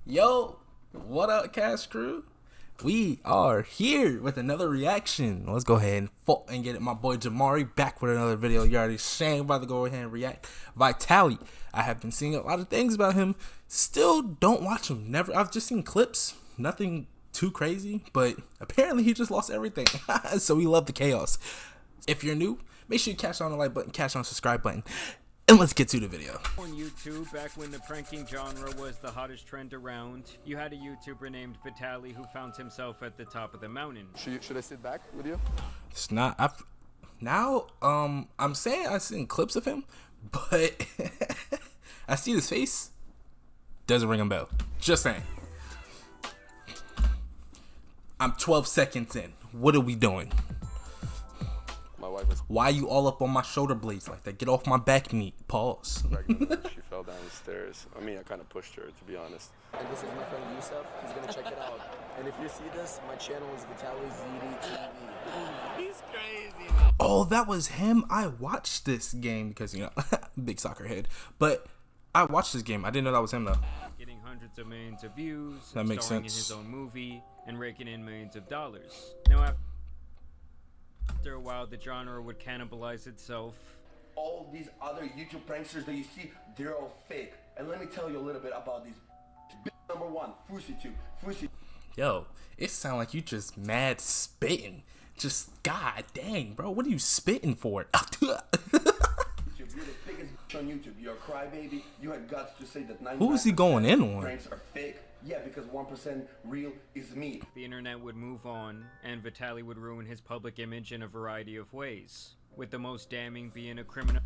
Yo, what up, cast crew? We are here with another reaction. Let's go ahead and get it. My boy Jamari back with another video. You already saying, about to go ahead and react. Vitaly. I have been seeing a lot of things about him. Still don't watch him. Never. I've just seen clips. Nothing too crazy, but apparently he just lost everything. So we love the chaos. If you're new, make sure you catch on the like button, catch on the subscribe button. And let's get to the video. On YouTube, back when the pranking genre was the hottest trend around, you had a YouTuber named Vitaly who found himself at the top of the mountain. Should I sit back with you? It's not. I'm saying I've seen clips of him, but I see his face. Doesn't ring a bell. Just saying. I'm 12 seconds in. What are we doing? My wife was Why you all up on my shoulder blades like that? Get off my back meat. Pause. pregnant. She fell down the stairs. I mean, I kind of pushed her, to be honest. And this is my friend Yusuf. He's gonna check it out. And if you see this, my channel is Vitaly TV. He's crazy. Oh, that was him. I watched this game because, you know, big soccer head. But I watched this game. I didn't know that was him, though. Getting hundreds of millions of views, That makes starring in sense. his own movie, and raking in millions of dollars. Now, after a while, the genre would cannibalize itself. All these other YouTube pranksters that you see, they're all fake. And let me tell you a little bit about these. Number one, FusiTube. Yo, it sound like you just mad spitting. Just, god dang, bro. What are you spitting for? You're the biggest bitch on YouTube. You're a crybaby. You had guts to say that 99% Who is he going in on? pranks are fake. Yeah, because 1% real is me. The internet would move on, and Vitaly would ruin his public image in a variety of ways, with the most damning being a criminal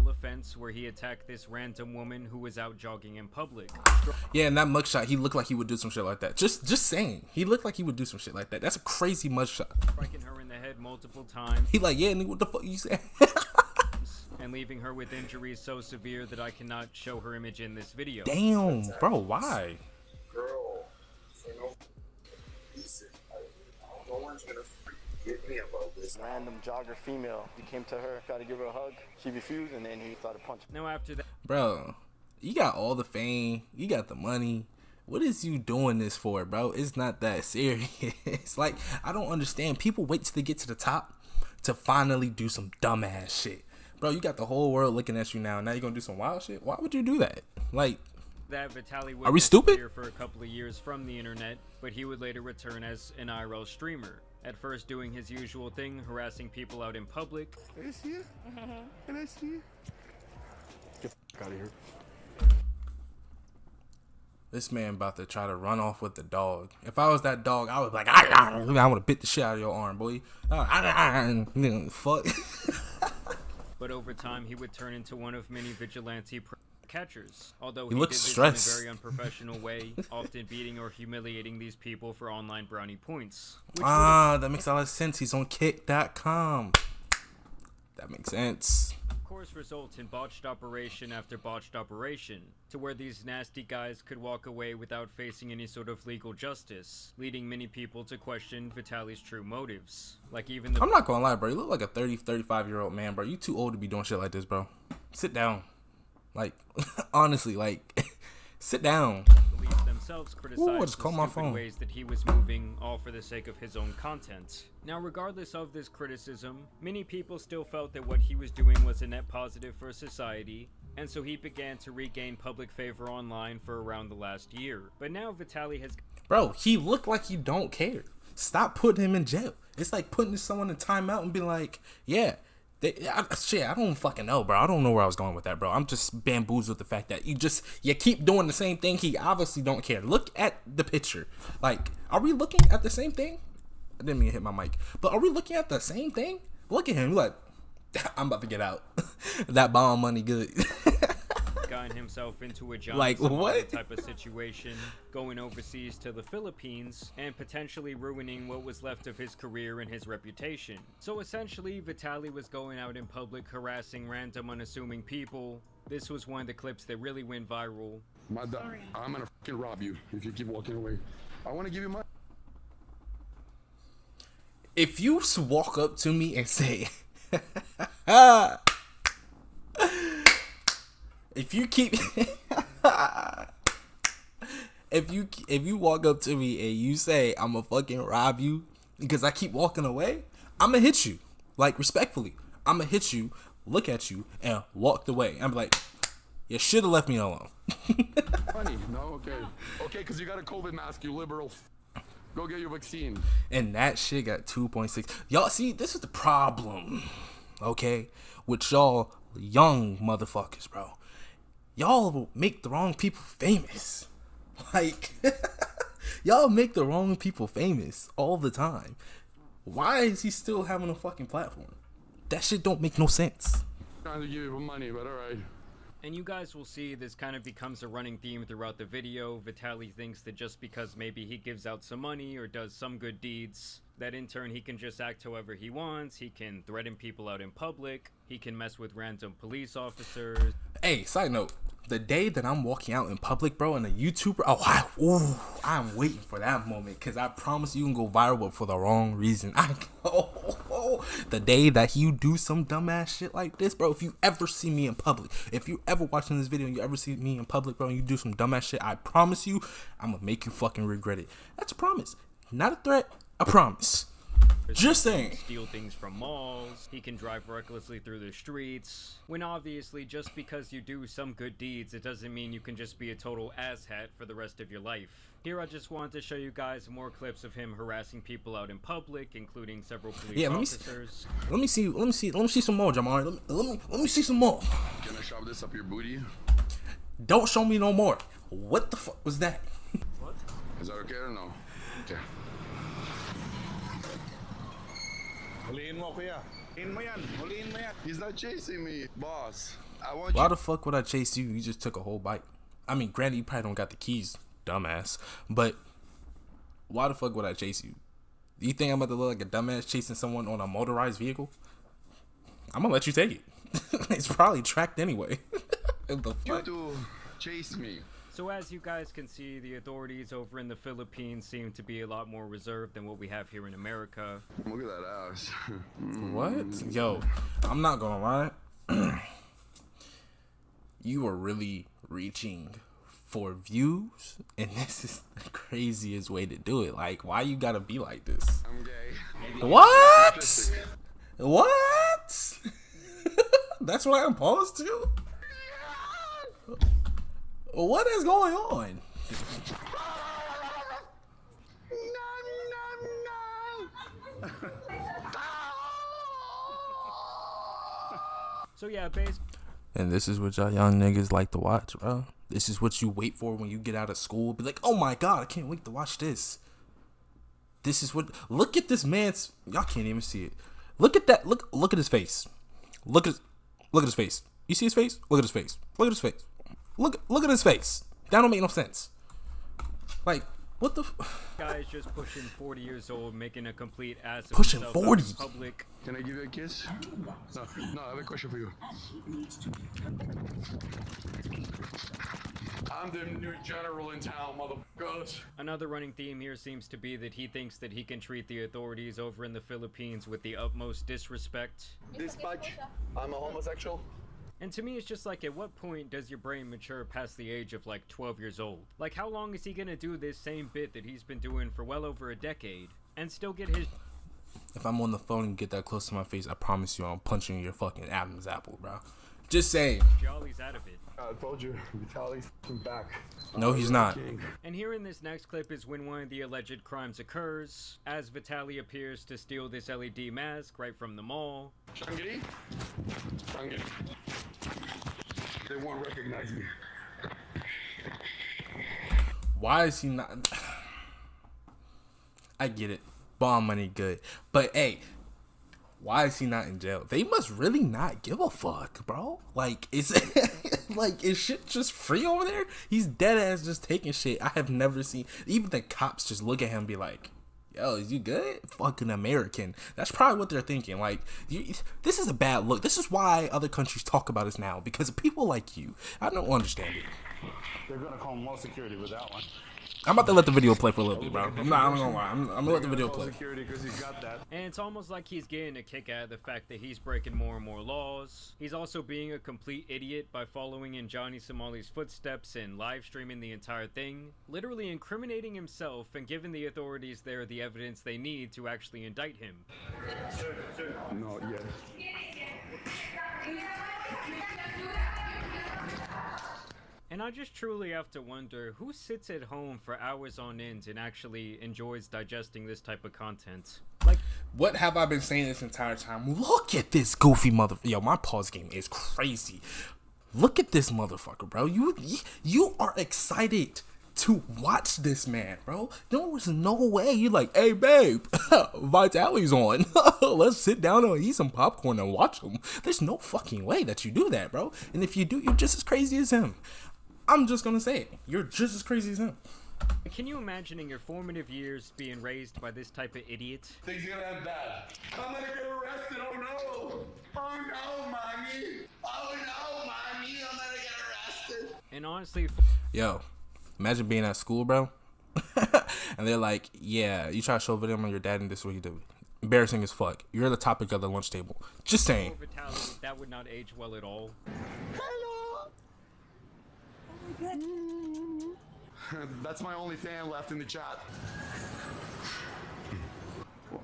offense where he attacked this random woman who was out jogging in public. Yeah, in that mugshot, he looked like he would do some shit like that. Just saying. He looked like he would do some shit like that. That's a crazy mugshot. Striking her in the head multiple times. He like, yeah, nigga, what the fuck you say? And leaving her with injuries so severe that I cannot show her image in this video. Damn, bro, why? Girl, for no reason. No one's gonna forgive me about this. Random jogger female. He came to her, tried to give her a hug. She refused, and then he started punching. Now after that, Bro, you got all the fame. You got the money. What is you doing this for, bro? It's not that serious. Like, I don't understand. People wait till they get to the top to finally do some dumbass shit. Bro, you got the whole world looking at you now. Now you're gonna do some wild shit? Why would you do that? Like, Vitaly would are we stupid? disappear for a couple of years from the internet, but he would later return as an IRL streamer. At first doing his usual thing, harassing people out in public. Can I see you? Can I see you? Get the fuck out of here. this man about to try to run off with the dog. If I was that dog, I would be like, I want to bit the shit out of your arm, boy. Fuck. But over time, he would turn into one of many vigilante catchers. Although He he looks did this stressed. in a very unprofessional way, often beating or humiliating these people for online brownie points. Which That makes a lot of sense. He's on kick.com. That makes sense. of course result in botched operation after botched operation, to where these nasty guys could walk away without facing any sort of legal justice, leading many people to question Vitaly's true motives. Like even the I'm not gonna lie, bro. You look like a 30, 35-year-old man, bro. You too old to be doing shit like this, bro. Sit down. Like, honestly, like, sit down. police themselves criticized Ooh, I just the called my stupid phone. ways that he was moving, all for the sake of his own content. Now, regardless of this criticism, many people still felt that what he was doing was a net positive for society, and so he began to regain public favor online for around the last year. But now Vitaly has Bro, he looked like he don't care. Stop putting him in jail. It's like putting someone in timeout and being like, yeah, I don't fucking know, bro. I don't know where I was going with that, bro. I'm just bamboozled with the fact that you keep doing the same thing. He obviously don't care. Look at the picture. Like, are we looking at the same thing? I didn't mean to hit my mic. But are we looking at the same thing? Look at him. Like, I'm about to get out. That bomb money good. gotten himself into a John Like, Somali what? type of situation, going overseas to the Philippines and potentially ruining what was left of his career and his reputation. So essentially, Vitaly was going out in public harassing random unassuming people. This was one of the clips that really went viral. I'm gonna fucking rob you if you keep walking away. I want to give you my. If you walk up to me and say, if you keep if you walk up to me and you say I'ma fucking rob you because I keep walking away, I'ma hit you. Like, respectfully, I'ma hit you, look at you, and walk away. I'm like, you should have left me alone. Funny. No, okay. Okay, because you got a COVID mask, you liberal. Go get your vaccine. And that shit got 2.6. Y'all see, this is the problem, okay, with y'all young motherfuckers, bro. Y'all make the wrong people famous. Like, y'all make the wrong people famous all the time. Why is he still having a fucking platform? That shit don't make no sense. Trying to give you money, but alright. And you guys will see this kind of becomes a running theme throughout the video. Vitaly thinks that just because maybe he gives out some money or does some good deeds, that in turn he can just act however he wants. He can threaten people out in public. He can mess with random police officers. Side note. The day that I'm walking out in public, bro, and a YouTuber, I'm waiting for that moment, because I promise you can go viral, but for the wrong reason. The day that you do some dumbass shit like this, bro, if you ever see me in public, if you ever watching this video and you ever see me in public, bro, and you do some dumbass shit, I promise you, I'm gonna make you fucking regret it. That's a promise. Not a threat, a promise. Just saying. Steal things from malls. He can drive recklessly through the streets. When obviously, just because you do some good deeds, it doesn't mean you can just be a total asshat for the rest of your life. Here I just wanted to show you guys more clips of him harassing people out in public, including several police officers. Let me see some more, Jamari. Let me see some more. Can I shove this up your booty? Don't show me no more. What the fuck was that? What? Is that okay or no? Okay. He's not chasing me, boss. Why the fuck would I chase you? You just took a whole bite. I mean, granted, you probably don't got the keys, dumbass. But why the fuck would I chase you? Do you think I'm about to look like a dumbass chasing someone on a motorized vehicle? I'm gonna let you take it. It's probably tracked anyway. You to chase me. So as you guys can see, the authorities over in the Philippines seem to be a lot more reserved than what we have here in America. Look at that ass. What? Yo, I'm not gonna lie. You are really reaching for views, and this is the craziest way to do it. Like, why you gotta be like this? I'm gay. What? What? That's what I'm opposed to? What is going on? So yeah, basically. And this is what y'all young niggas like to watch, bro. This is what you wait for when you get out of school. Be like, oh my god, I can't wait to watch this. This is what. Look at this man's. Y'all can't even see it. Look at that. Look at his face. Look at his face. You see his face? Look at his face. Look at his face. Look at his face. That don't make no sense. Like, what the Guy's just pushing 40 years old, making a complete ass of Pushing himself 40? out in public. Can I give you a kiss? No, I have a question for you. I'm the new general in town, motherfuckers. Another running theme here seems to be that he thinks that he can treat the authorities over in the Philippines with the utmost disrespect. Dispatch, I'm a homosexual. And to me, it's just like, at what point does your brain mature past the age of like 12 years old? Like, how long is he gonna do this same bit that he's been doing for well over a decade and still get his... If I'm on the phone and get that close to my face, I promise you I'm punching your fucking Adam's apple, bro. Just saying. Jolly's out of it. I told you, Vitaly's back. No, he's not. And here in this next clip is when one of the alleged crimes occurs, as Vitaly appears to steal this LED mask right from the mall. Shangri? Shangri. They won't recognize me. Why is he not? I get it. Bomb money good. But hey, why is he not in jail? They must really not give a fuck, bro. Like, is shit just free over there? He's dead ass just taking shit. I have never seen even the cops just look at him and be like, yo, is you good? Fucking American. That's probably what they're thinking. Like, this is a bad look. This is why other countries talk about us now, because of people like you. I don't understand it. They're gonna call more security with that one. I'm about to let the video play for a little bit, bro. I'm gonna lie. I'm gonna let the video play. Security because you got that. And it's almost like he's getting a kick out of the fact that he's breaking more and more laws. He's also being a complete idiot by following in Johnny Somali's footsteps and live streaming the entire thing, literally incriminating himself and giving the authorities there the evidence they need to actually indict him. No, yet. And I just truly have to wonder who sits at home for hours on end and actually enjoys digesting this type of content. Like, What have I been saying this entire time? Look at this goofy mother. Yo, my pause game is crazy. Look at this motherfucker, bro. You are excited to watch this man, bro. There was no way you're like, hey, babe, Vitaly's on. Let's sit down and eat some popcorn and watch him. There's no fucking way that you do that, bro. And if you do, you're just as crazy as him. I'm just gonna say it. You're just as crazy as him. can you imagine in your formative years being raised by this type of idiot? Things are gonna end bad. I'm gonna get arrested. Oh no! Oh no, mommy! Oh no, mommy! I'm gonna get arrested. And honestly, Yo, imagine being at school, bro. And they're like, yeah, you try to show a video on your dad and this is what he did. Embarrassing as fuck. You're the topic of the lunch table. Just saying. for Vitaly, that would not age well at all. That's my only fan left in the chat.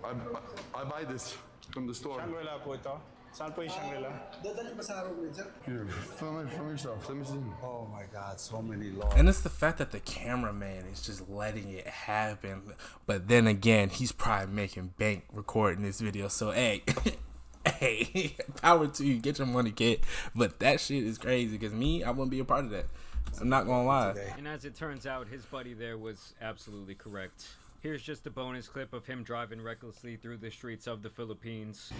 I buy this from the store. Shangri-La po ito. Saan po yung Shangri-La? Dadali ba sa araw, sir? Here, film it from yourself. Let me see. Oh my God, so many laws. And it's the fact that the cameraman is just letting it happen. But then again, he's probably making bank recording this video. So, hey, hey, power to you. Get your money, kid. But that shit is crazy because I wouldn't be a part of that. I'm not going to lie. And as it turns out, his buddy there was absolutely correct. Here's just a bonus clip of him driving recklessly through the streets of the Philippines.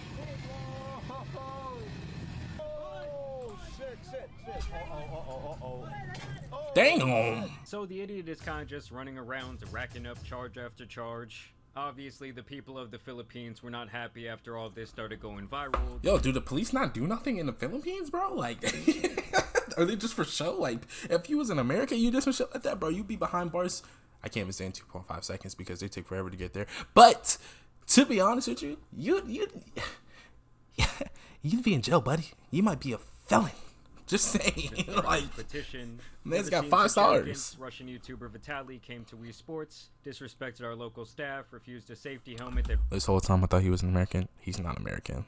Damn. So the idiot is kind of just running around racking up charge after charge. Obviously, the people of the Philippines were not happy after all this started going viral. Yo, do the police not do nothing in the Philippines, bro? Like, are they just for show? Like, if you was in America, you did some shit like that, bro, you'd be behind bars. I can't even say in 2.5 seconds because they take forever to get there. But to be honest with you, you'd be in jail, buddy. You might be a felon. Just saying. Like, Petition. man's Never got seen 5 such stars. arrogance. Russian YouTuber Vitaly came to Wii Sports, disrespected our local staff, refused a safety helmet that This whole time I thought he was an American. He's not American.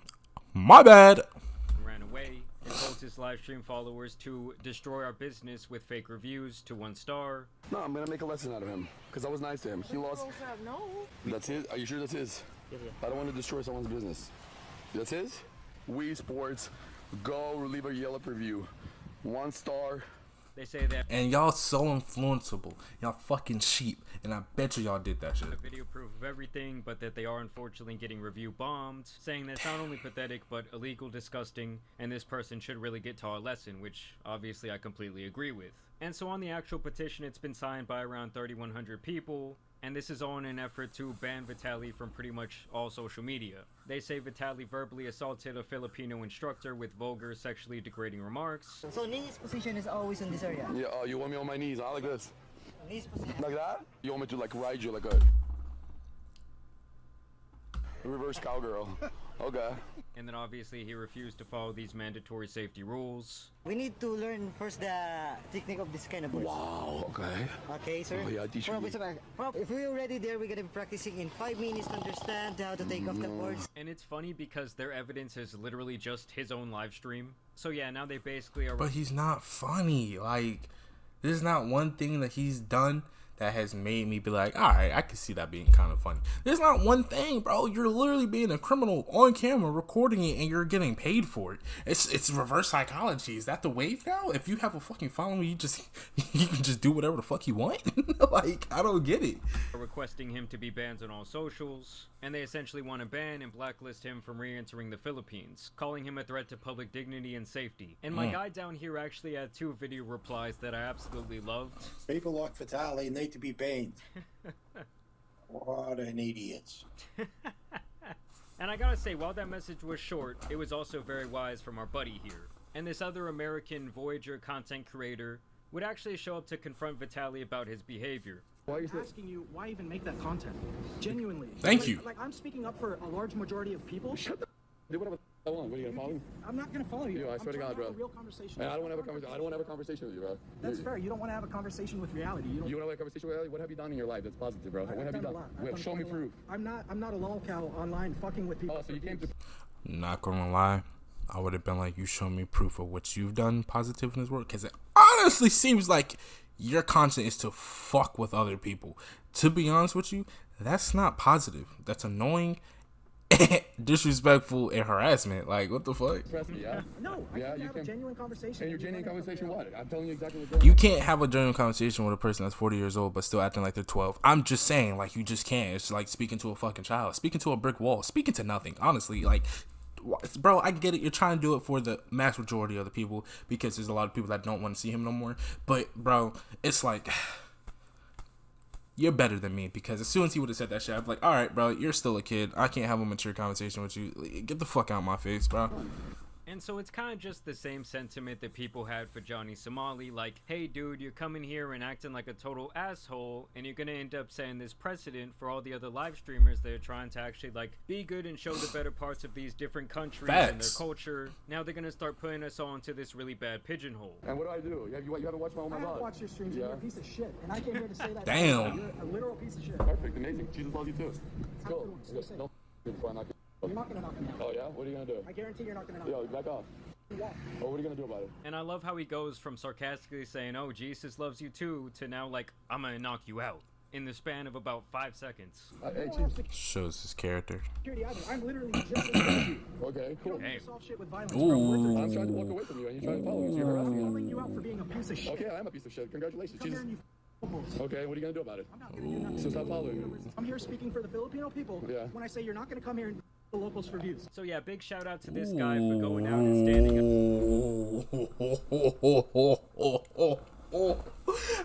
My bad. ran away, and told his live stream followers to destroy our business with fake reviews to 1 star. No, I'm gonna make a lesson out of him because I was nice to him. He lost. No. That's his. Are you sure that's his? I don't want to destroy someone's business. That's his. Wii Sports. Go leave a Yelp review. 1 star. They say that And y'all so influenceable. Y'all fucking sheep. And I bet you y'all did that shit. the video proof of everything, but that they are unfortunately getting review bombed, saying that's not only pathetic but illegal, disgusting, and this person should really get taught a lesson, which obviously I completely agree with. And so on the actual petition, it's been signed by around 3,100 people, and this is all in an effort to ban Vitaly from pretty much all social media. They say Vitaly verbally assaulted a Filipino instructor with vulgar, sexually degrading remarks. So knees position is always in this area. Yeah. You want me on my knees? I like this. Knees position. Like that? You want me to like ride you like a reverse cowgirl? Okay. And then obviously he refused to follow these mandatory safety rules. We need to learn first the technique of this kind of words. Wow. Okay. Okay, sir? Oh, yeah, teach Prof, me. it's okay. Prof, if we're already there, we're gonna be practicing in 5 minutes to understand how to take off the words. And it's funny because their evidence is literally just his own live stream. So yeah, now they basically are But he's not funny. Like, there's not one thing that he's done that has made me be like, all right, I can see that being kind of funny. There's not one thing, bro. You're literally being a criminal on camera, recording it, and you're getting paid for it. It's reverse psychology. Is that the wave now? If you have a fucking following, you can just do whatever the fuck you want. Like, I don't get it. requesting him to be banned on all socials, and they essentially want to ban and blacklist him from re-entering the Philippines, calling him a threat to public dignity and safety. And my guy down here actually had 2 video replies that I absolutely loved. People like Vitaly need to be banned. What an idiot. And I gotta say, while that message was short, it was also very wise from our buddy here. And this other American Voyager content creator would actually show up to confront Vitaly about his behavior. Why are you I'm asking you, why even make that content? Genuinely. Thank you. Like, I'm speaking up for a large majority of people. Shut the. Do whatever I want. What are you gonna follow me? I'm not gonna follow you. I swear to God, bro. A real conversation. Man, I don't want to have a conversation. I don't want to have a conversation with you, bro. That's fair. You don't want to have a conversation with reality. You You want to have a conversation with reality? What have you done in your life that's positive, bro? What have you done? Show me proof. I'm not a lol cow online fucking with people. Oh, so you came to. Not gonna lie, I would have been like, you show me proof of what you've done positive in this world, because it honestly seems like your content is to fuck with other people. To be honest with you, that's not positive. That's annoying, disrespectful, and harassment. Like, what the fuck? Yeah. No, I can have a genuine conversation. And your genuine conversation, what? I'm telling you exactly what's going on. You can't have a genuine conversation with a person that's 40 years old but still acting like they're 12. I'm just saying, like, you just can't. It's like speaking to a fucking child, speaking to a brick wall, speaking to nothing. Honestly, like, bro, I get it. You're trying to do it for the mass majority of the people because there's a lot of people that don't want to see him no more. But, bro, it's like, you're better than me, because as soon as he would have said that shit, I'd be like, all right, bro, you're still a kid. I can't have a mature conversation with you. Get the fuck out of my face, bro. And so it's kind of just the same sentiment that people had for Johnny Somali, like, hey dude, you're coming here and acting like a total asshole, and you're gonna end up setting this precedent for all the other live streamers that are trying to actually, like, be good and show the better parts of these different countries and their culture. Now they're gonna start putting us all into this really bad pigeonhole. And what do? You haven't watched my I haven't watched your streams. You're a piece of shit, and I came here to say that. Damn. You're a literal piece of shit. Perfect, amazing. Jesus loves you too. It's cool. Don't Before I knock you. You're not gonna knock me out. Oh yeah? What are you gonna do? I guarantee you're not gonna knock me Yo, out. back off. Oh, what are you gonna do about it? And I love how he goes from sarcastically saying, oh, Jesus loves you too, to now, like, I'm gonna knock you out in the span of about 5 seconds. Hey, Shows his character. I'm literally just as good as you. Okay, cool. Hey. Solve shit with violence. Ooh. I'm trying to walk away from you, and you're trying to follow me. So you're harassing I'm me. calling you out for being a piece of shit. Okay, I am a piece of shit. Congratulations. Come here Jesus. and you Okay, what are you gonna do about it? I'm not gonna do nothing. So stop following me. I'm here speaking for the Filipino people. Yeah. When I say you're not gonna come here and the locals for views. So yeah, big shout out to this guy for going out and standing up.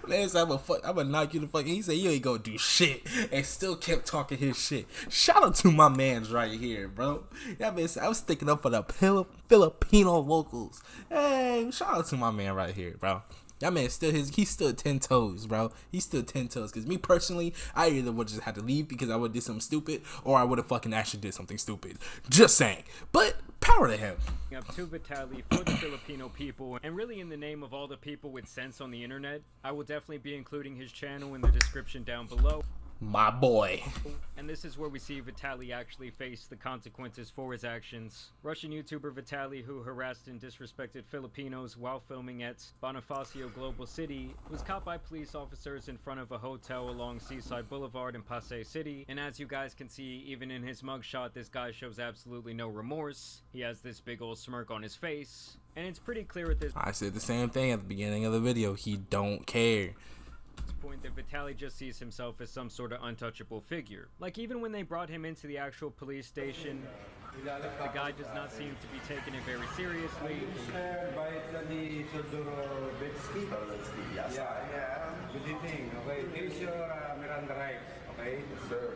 Man, so I'm gonna knock you the fuck. He said you ain't gonna do shit, and still kept talking his shit. Shout out to my man's right here, bro. That man said I was sticking up for the Filipino locals. Hey, shout out to my man right here, bro. That man he stood 10 toes, bro. He stood 10 toes. Cause me personally, I either would just have to leave because I would have did something stupid, or I would have fucking actually did something stupid. Just saying. But power to him. Up to Vitaly for the Filipino people, and really in the name of all the people with sense on the internet, I will definitely be including his channel in the description down below. My boy. And this is where we see Vitaly actually face the consequences for his actions. Russian YouTuber Vitaly, who harassed and disrespected Filipinos while filming at Bonifacio Global City, was caught by police officers in front of a hotel along Seaside Boulevard in Pasay City. And as you guys can see, even in his mugshot, this guy shows absolutely no remorse. He has this big old smirk on his face. And it's pretty clear at this I said the same thing at the beginning of the video. He don't care. Point that Vitaly just sees himself as some sort of untouchable figure. Like, even when they brought him into the actual police station, the guy does not seem to be taking it very seriously. Vitaly Yeah. Good evening. Okay, here's your Miranda rights. Okay, sir.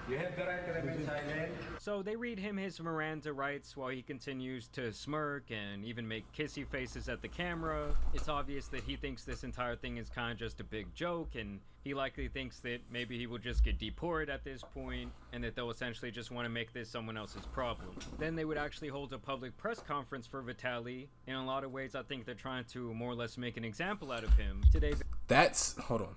You have the right to remain silent. So they read him his Miranda rights while he continues to smirk and even make kissy faces at the camera. It's obvious that he thinks this entire thing is kind of just a big joke, and he likely thinks that maybe he will just get deported at this point, and that they'll essentially just want to make this someone else's problem. Then they would actually hold a public press conference for Vitaly. In a lot of ways, I think they're trying to more or less make an example out of him. Today, hold on.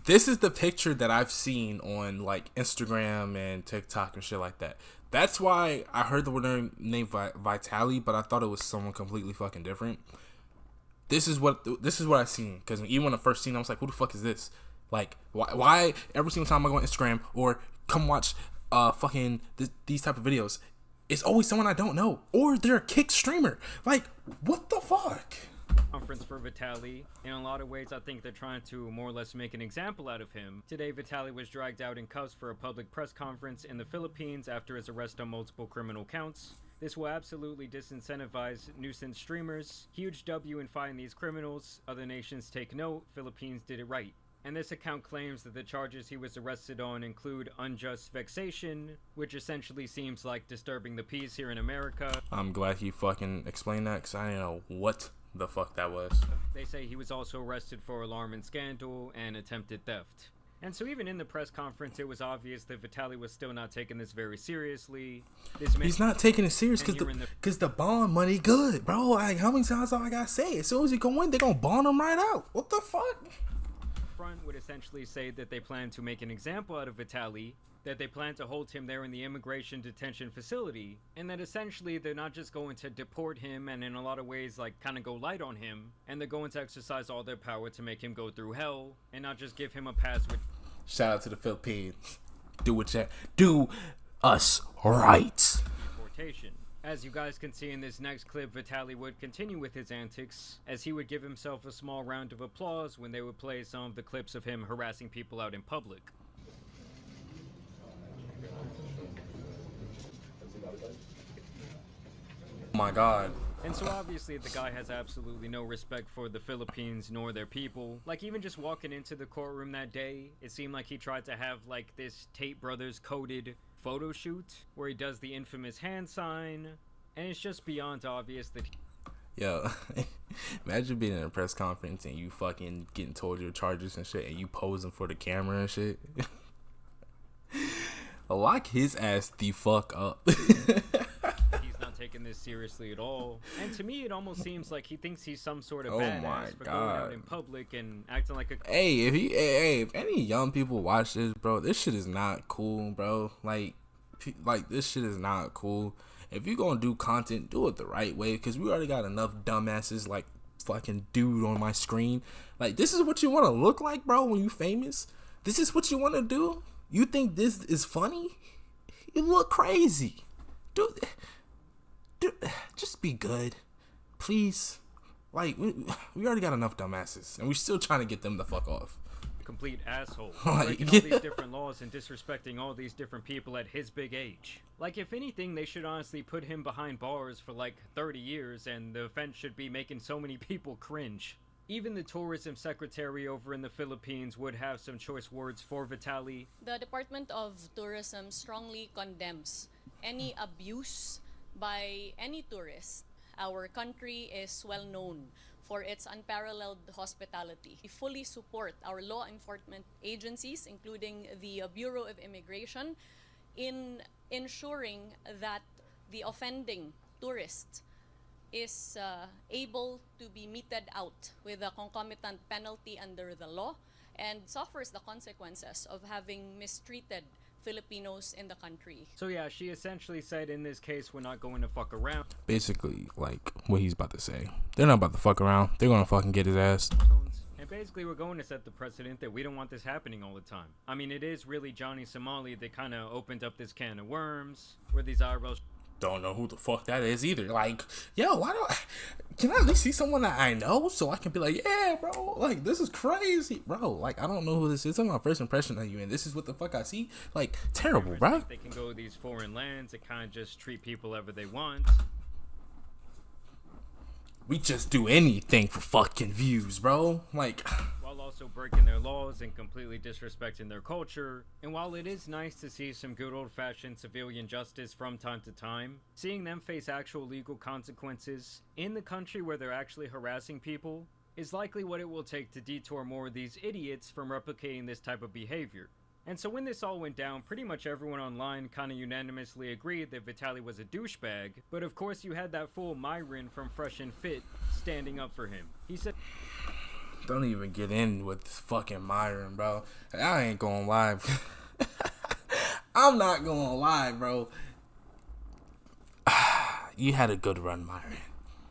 This is the picture that I've seen on like Instagram and TikTok and shit like that. That's why I heard the word name Vitaly, but I thought it was someone completely fucking different. This is what I seen, because even when I first seen it, I was like, who the fuck is this? Like, why every single time I go on Instagram or come watch these type of videos, it's always someone I don't know, or they're a kick streamer. Like, what the fuck? Conference for Vitaly. In a lot of ways, I think they're trying to more or less make an example out of him. Today, Vitaly was dragged out in cuffs for a public press conference in the Philippines after his arrest on multiple criminal counts. This will absolutely disincentivize nuisance streamers. Huge W in fighting these criminals. Other nations take note. Philippines did it right. And this account claims that the charges he was arrested on include unjust vexation, which essentially seems like disturbing the peace here in America. I'm glad he fucking explained that, because I didn't know what the fuck that was. They say he was also arrested for alarm and scandal and attempted theft. And so even in the press conference, it was obvious that Vitaly was still not taking this very seriously. He's not taking it serious because the bond money good, bro. Like, how many times do I gotta say? As soon as he go in, they gonna bond him right out. What the fuck? Front would essentially say that they plan to make an example out of Vitaly, that they plan to hold him there in the immigration detention facility, and that essentially they're not just going to deport him and in a lot of ways like kind of go light on him, and they're going to exercise all their power to make him go through hell and not just give him a pass with. Shout out to the Philippines. Do us right. Deportation. As you guys can see in this next clip, Vitaly would continue with his antics, as he would give himself a small round of applause when they would play some of the clips of him harassing people out in public. Oh my god. And so obviously the guy has absolutely no respect for the Philippines nor their people. Like, even just walking into the courtroom that day, it seemed like he tried to have like this Tate Brothers coded photo shoot where he does the infamous hand sign, and it's just beyond obvious that Yo, imagine being in a press conference and you fucking getting told your charges and shit, and you posing for the camera and shit. Lock his ass the fuck up. he's not taking this seriously at all. And to me, it almost seems like he thinks he's some sort of badass for going out in public and acting like a. Hey, if any young people watch this, bro, this shit is not cool, bro. Like this shit is not cool. If you gonna do content, do it the right way, because we already got enough dumbasses like fucking dude on my screen. Like, this is what you want to look like, bro, when you famous? This is what you want to do? You think this is funny? You look crazy. Dude, just be good. Please. Like, we already got enough dumbasses, and we're still trying to get them the fuck off. Complete asshole, Like, breaking all these different laws and disrespecting all these different people at his big age. Like, if anything, they should honestly put him behind bars for like 30 years, and the offense should be making so many people cringe. Even the tourism secretary over in the Philippines would have some choice words for Vitaly. The Department of Tourism strongly condemns any abuse by any tourist. Our country is well known for its unparalleled hospitality. We fully support our law enforcement agencies, including the Bureau of Immigration, in ensuring that the offending tourist is able to be meted out with a concomitant penalty under the law and suffers the consequences of having mistreated Filipinos in the country. So yeah, she essentially said in this case, we're not going to fuck around. Basically, like what he's about to say. They're not about to fuck around. They're gonna fucking get his ass. And basically, we're going to set the precedent that we don't want this happening all the time. I mean, it is really Johnny Somali that kind of opened up this can of worms, where these IRLs don't know who the fuck that is either. Like, yo, can I at least see someone that I know so I can be like, yeah, bro, like, this is crazy, bro. Like, I don't know who this is. This is my first impression of you, and this is what the fuck I see. Like, terrible, bro. They can go to these foreign lands and kind of just treat people however they want. We just do anything for fucking views, bro. Like, while also breaking their laws and completely disrespecting their culture. And while it is nice to see some good old-fashioned civilian justice from time to time, seeing them face actual legal consequences in the country where they're actually harassing people is likely what it will take to detour more of these idiots from replicating this type of behavior. And so when this all went down, pretty much everyone online kind of unanimously agreed that Vitaly was a douchebag, but of course you had that fool Myron from Fresh and Fit standing up for him. He said, don't even get in with fucking Myron, bro. I ain't gonna lie. I'm not gonna lie, bro. You had a good run, Myron.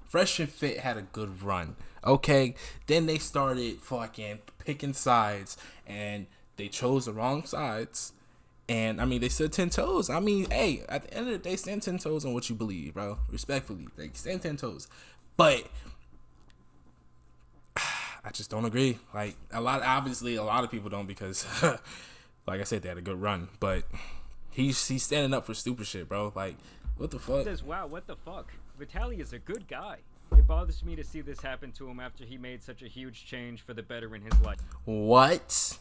Fresh and Fit had a good run. Okay? Then they started fucking picking sides, and they chose the wrong sides. And, I mean, they stood 10 toes. I mean, hey, at the end of the day, stand 10 toes on what you believe, bro. Respectfully. Like, stand 10 toes. But I just don't agree. Like, obviously, a lot of people don't because, like I said, they had a good run. But he's standing up for stupid shit, bro. Like, what the fuck? He says, wow, what the fuck? Vitaly is a good guy. It bothers me to see this happen to him after he made such a huge change for the better in his life. What?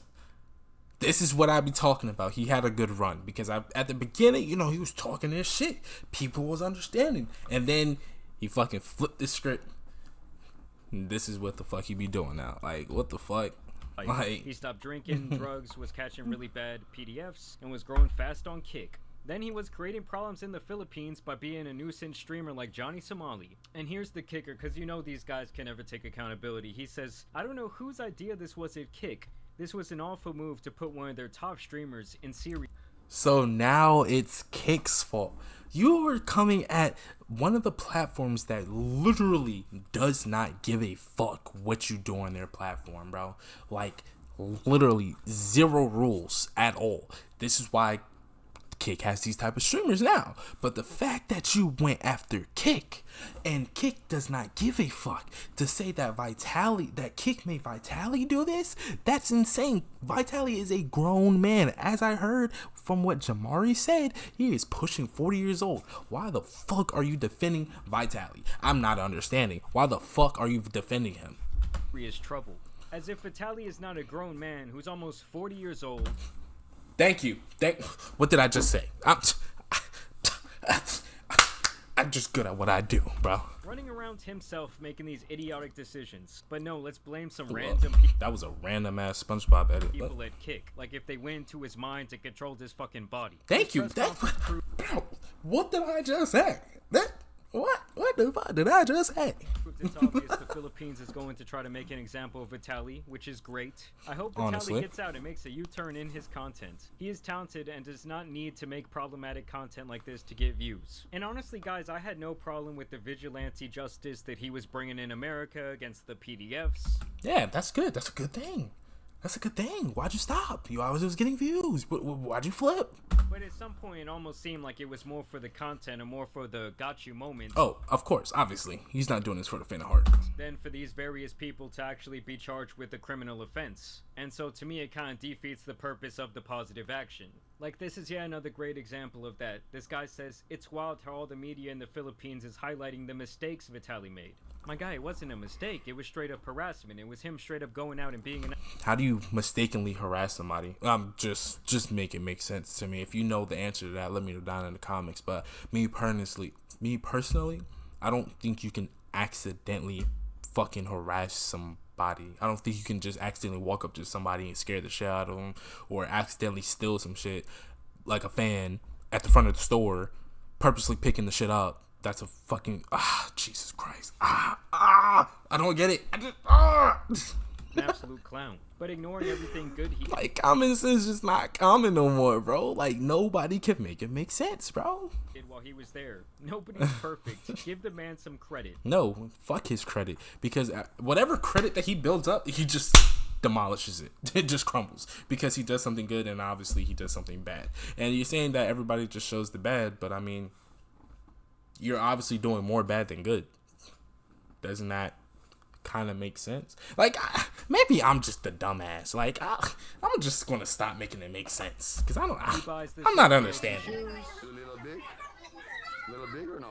This is what I be talking about. He had a good run because at the beginning, you know, he was talking his shit. People was understanding. And then he fucking flipped the script. And this is what the fuck he be doing now. Like, what the fuck? Like, he stopped drinking drugs, was catching really bad PDFs, and was growing fast on Kick. Then he was creating problems in the Philippines by being a nuisance streamer like Johnny Somali. And here's the kicker, because you know these guys can never take accountability. He says, I don't know whose idea this was at Kick. This was an awful move to put one of their top streamers in serious... So now it's Kick's fault. You are coming at one of the platforms that literally does not give a fuck what you do on their platform, bro. Like, literally zero rules at all. This is why Kick has these type of streamers now. But the fact that you went after Kick, and Kick does not give a fuck, to say that Kick made Vitaly do this, that's insane. Vitaly is a grown man. As I heard from what Jamari said, he is pushing 40 years old. Why the fuck are you defending Vitaly? I'm not understanding. Why the fuck are you defending him? Serious trouble. As if Vitaly is not a grown man who's almost 40 years old. Thank you. What did I just say? I'm just good at what I do, bro. Running around himself making these idiotic decisions. But no, let's blame some random people. That was a random ass SpongeBob edit. People at Kick. Like if they went into his mind and controlled his fucking body. Thank you. Bro, what did I just say? What the fuck did I just say? It's obvious the Philippines is going to try to make an example of Vitaly, which is great. I hope Vitaly gets out and makes a U-turn in his content. He is talented and does not need to make problematic content like this to get views. And honestly, guys, I had no problem with the vigilante justice that he was bringing in America against the PDFs. Yeah, that's good. That's a good thing. That's a good thing. Why'd you stop? You always was getting views. Why'd you flip? But at some point, it almost seemed like it was more for the content and more for the got you moment. Oh, of course. Obviously. He's not doing this for the faint of heart. Then for these various people to actually be charged with a criminal offense. And so to me, it kind of defeats the purpose of the positive action. Like, this is yet another great example of that. This guy says, it's wild how all the media in the Philippines is highlighting the mistakes Vitaly made. My guy, it wasn't a mistake. It was straight up harassment. It was him straight up going out and being an... How do you mistakenly harass somebody? Just make it make sense to me. If you know the answer to that, let me know down in the comments. But me personally, I don't think you can accidentally fucking harass somebody. I don't think you can just accidentally walk up to somebody and scare the shit out of them, or accidentally steal some shit like a fan at the front of the store, purposely picking the shit up. That's a fucking Jesus Christ. I don't get it. An absolute clown. But ignoring everything good he... Like, common sense is just not common no more, bro. Like, nobody can make it make sense, bro. While he was there. Nobody's perfect. Give the man some credit. No, fuck his credit. Because whatever credit that he builds up, he just demolishes it. It just crumbles. Because he does something good and obviously he does something bad. And you're saying that everybody just shows the bad, but I mean, you're obviously doing more bad than good. Doesn't that kind of make sense? Like, maybe I'm just a dumbass. Like, I'm just gonna stop making it make sense because I'm not understanding. Little big or no?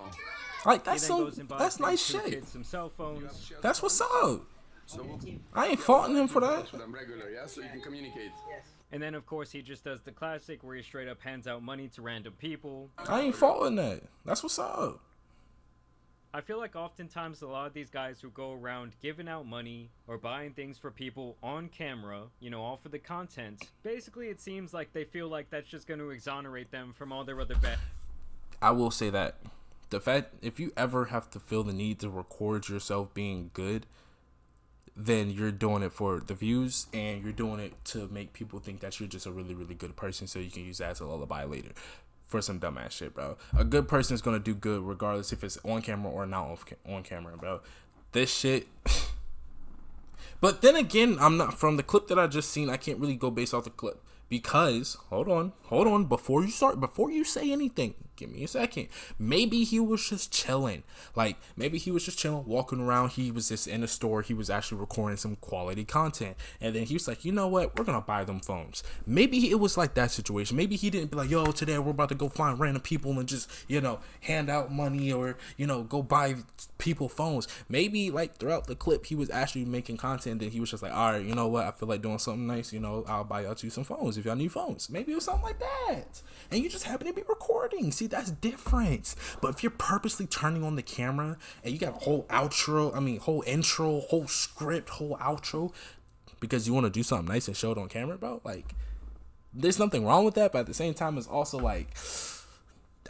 Like, that's nice shit. Some cell phones. That's what's up. I ain't faulting him for that. Regular, yeah, so you can communicate. And then of course he just does the classic where he straight up hands out money to random people. I ain't faulting that. That's what's up. I feel like oftentimes a lot of these guys who go around giving out money or buying things for people on camera, you know, all for the content, basically it seems like they feel like that's just going to exonerate them from all their other bad. I will say that the fact, if you ever have to feel the need to record yourself being good, then you're doing it for the views and you're doing it to make people think that you're just a really, really good person so you can use that as a lullaby later for some dumbass shit, bro. A good person is going to do good regardless if it's on camera or not on camera, bro. This shit... But then again, I'm not, from the clip that I just seen, I can't really go based off the clip. Because, hold on, before you say anything, give me a second. Maybe he was just chilling. Like, maybe he was just chilling, walking around. He was just in a store. He was actually recording some quality content. And then he was like, you know what? We're going to buy them phones. Maybe it was like that situation. Maybe he didn't be like, yo, today we're about to go find random people and just, you know, hand out money or, you know, go buy people phones. Maybe, like, throughout the clip, he was actually making content and he was just like, all right, you know what? I feel like doing something nice. You know, I'll buy y'all two some phones if y'all need phones. Maybe it was something like that. And you just happen to be recording. See, that's different. But if you're purposely turning on the camera and you got a whole intro, whole script, whole outro, because you want to do something nice and show it on camera, bro. Like, there's nothing wrong with that, but at the same time, it's also like,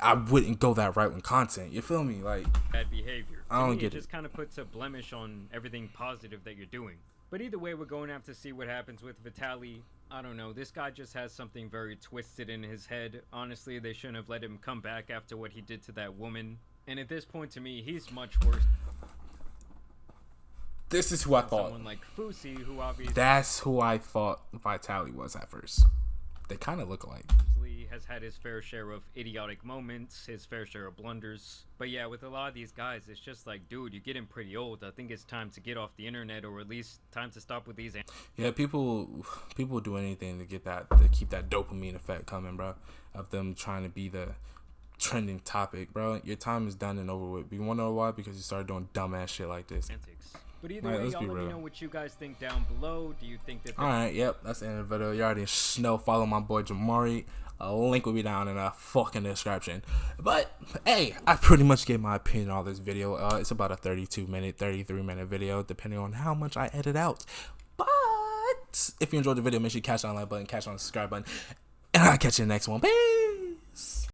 I wouldn't go that right with content. You feel me? Like, bad behavior. I don't get it. Just kind of puts a blemish on everything positive that you're doing. But either way, we're going to have to see what happens with Vitaly. I don't know. This guy just has something very twisted in his head. Honestly, they shouldn't have let him come back after what he did to that woman. And at this point, to me, he's much worse. This is who I thought. Someone like Fusi, who obviously... That's who I thought Vitaly was at first. They kind of look alike. Has had his fair share of idiotic moments, his fair share of blunders. But yeah, with a lot of these guys, it's just like, dude, you're getting pretty old. I think it's time to get off the internet, or at least time to stop with these. Yeah, people do anything to get that, to keep that dopamine effect coming, bro. Of them trying to be the trending topic, bro. Your time is done and over with. You wanna know why? Because you started doing dumbass shit like this. But either way, y'all let me know what you guys think down below. Do you think that... Alright, yep, that's the end of the video. You already know. Follow my boy Jamari. A link will be down in the fucking description. But, hey, I pretty much gave my opinion on this video. It's about a 32-minute, 33-minute video, depending on how much I edit out. But, if you enjoyed the video, make sure you catch on the like button, catch on the subscribe button, and I'll catch you in the next one. Peace!